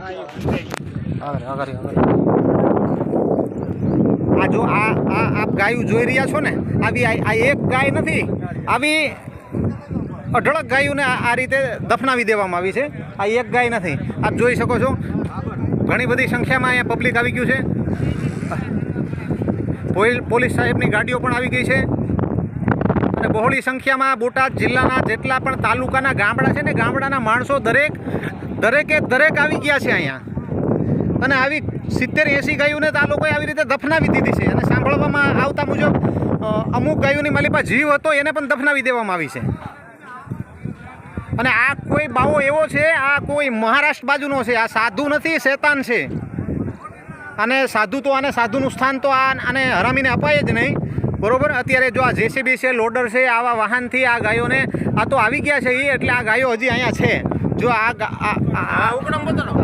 આ જો આપ ગાયું જોઈ રહ્યા છો ને, આવી આ એક ગાય નથી, આવી અઢળક ગાયોને આ રીતે દફનાવી દેવામાં આવી છે. આ એક ગાય નથી, આપ જોઈ શકો છો. ઘણી બધી સંખ્યામાં અહીંયા પબ્લિક આવી ગયું છે. પોલીસ સાહેબની ગાડીઓ પણ આવી ગઈ છે અને બહોળી સંખ્યામાં બોટાદ જિલ્લાના જેટલા પણ તાલુકાના ગામડા છે ને, ગામડાના માણસો દરેકે આવી ગયા છે અહીંયા. અને આવી 70-80 ગાયોને તો આ લોકોએ આવી રીતે દફનાવી દીધી છે. અને સાંભળવામાં આવતા મુજબ અમુક ગાયોની માલી પાસે જીવ હતો એને પણ દફનાવી દેવામાં આવી છે. અને આ કોઈ બાવો એવો છે, આ કોઈ મહારાષ્ટ્ર બાજુનો છે, આ સાધુ નથી, શેતાન છે. અને સાધુ તો આને સાધુનું સ્થાન તો આને હરામીને અપાય જ નહીં, બરોબર. અત્યારે જો આ જેસીબી છે, લોડર છે, આવા વાહનથી આ ગાયોને આ તો આવી ગયા છે એટલે આ ગાયો હજી અહીંયા છે. જો આ